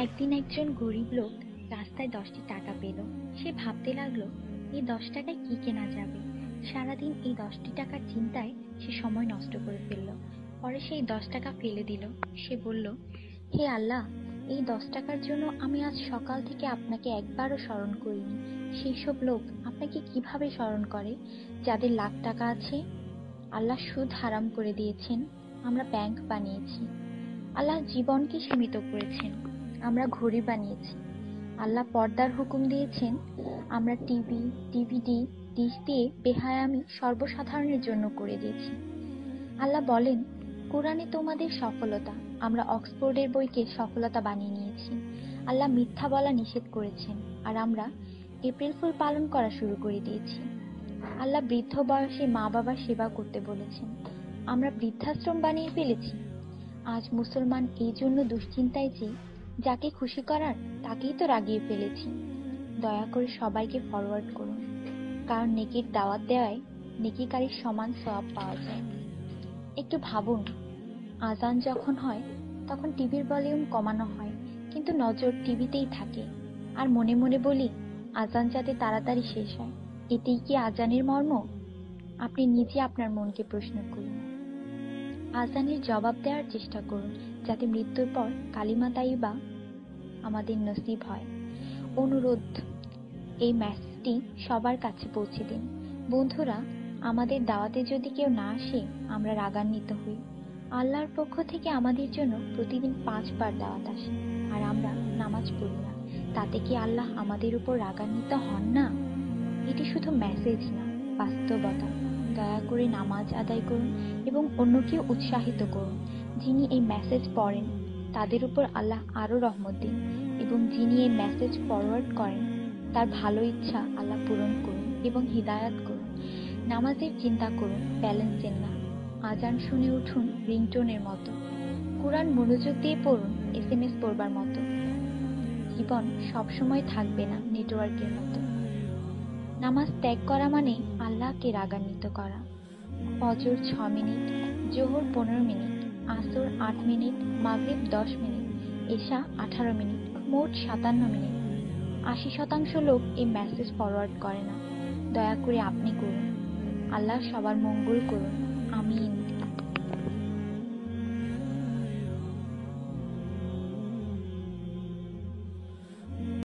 একদিন একজন গরিব লোক রাস্তায় 10টি টাকা পেল। সে ভাবতে লাগলো, এই 10 টাকায় কি কেনা যাবে। সারাদিন এই 10টি টাকার চিন্তায় সে সময় নষ্ট করে ফেলল। পরে সেই 10 টাকা ফেলে দিল। সে বলল, হে আল্লাহ, এই 10 টাকার জন্য আমি আজ সকাল থেকে আপনাকে একবারও স্মরণ করিনি। সেই সব লোক আপনাকে কিভাবে স্মরণ করে যাদের লাখ টাকা আছে? আল্লাহ সুদ হারাম করে দিয়েছেন, আমরা ব্যাংক বানিয়েছি। আল্লাহ জীবনকে সীমিত করেছেন, আমরা ঘড়ি বানিয়েছি। আল্লাহ পর্দার হুকুম দিয়েছেন, আমরা টিভি, ডিভিডি, ডিশ দিয়ে বেহায়ামি সর্বসাধারণের জন্য করে দিয়েছি। আল্লাহ বলেন, কোরআনে তোমাদের সফলতা, আমরা অক্সফোর্ডের বইকে সফলতা বানিয়ে নিয়েছি। আল্লাহ মিথ্যা বলা নিষেধ করেছেন, আর আমরা এপ্রিল ফুল পালন করা শুরু করে দিয়েছি। আল্লাহ বৃদ্ধ বয়সে মা বাবার সেবা করতে বলেছেন, আমরা বৃদ্ধাশ্রম বানিয়ে ফেলেছি। আজ মুসলমান এই জন্য দুশ্চিন্তায় যে যাকে খুশি করার তাকেই তো রাগিয়ে ফেলেছি। দয়া করে সবাইকে ফরওয়ার্ড করুন, কারণ নেকির দাওয়াত দেওয়ায় নেকিকারীর সমান সওয়াব পাওয়া যায়। একটু ভাবুন, আজান যখন হয় তখন টিভির ভলিউম কমানো হয়, কিন্তু নজর টিভিতেই থাকে। আর মনে মনে বলি, আজান যাতে তাড়াতাড়ি শেষ হয়। এটাই কি আজানের মর্ম? আপনি নিজে আপনার মনকে প্রশ্ন করুন। আজানের জবাব দেওয়ার চেষ্টা করুন, যাতে মৃত্যুর পর কালিমা তাইয়্যিবা আমাদের নসিব হয়। অনুরোধ, এই মেসেজটি সবার কাছে পৌঁছে দিন। বন্ধুরা, আমাদের দাওয়াতে যদি কেউ না আসে, আমরা রাগান্বিত হই। আল্লাহর পক্ষ থেকে আমাদের জন্য প্রতিদিন 5 বার দাওয়াত আসে, আর আমরা নামাজ পড়ি না। তাতে কি আল্লাহ আমাদের উপর রাগান্বিত হন না? এটি শুধু মেসেজ না, বাস্তবতা। দয়া করে নামাজ আদায় করুন এবং অন্যকে উৎসাহিত করুন। যিনি এই মেসেজ পড়েন তাদের উপর আল্লাহ আরো রহমত দিন, এবং যিনি এই মেসেজ ফরওয়ার্ড করেন তার ভালো ইচ্ছা আল্লাহ পূরণ করুন এবং হিদায়াত করুন। নামাজের চিন্তা করুন, ব্যালেন্সের না। আজান শুনে উঠুন রিংটোনের মতো। কোরআন মনোযোগ দিয়ে পড়ুন, SMS পড়বার মতো। জীবন সবসময় থাকবে না নেটওয়ার্কের মতো। নামাজ ত্যাগ করা মানে আল্লাহকে রাগান্বিত করা। ফজর 6 মিনিট, জোহর 15 মিনিট, আসর 8 মিনিট, মাগরিব 10 মিনিট, এশা 18 মিনিট, মোট 57 মিনিট। 80% লোক এই মেসেজ ফরওয়ার্ড করে না। দয়া করে আপনি করুন। আল্লাহ সবার মঙ্গল করুন। আমিন।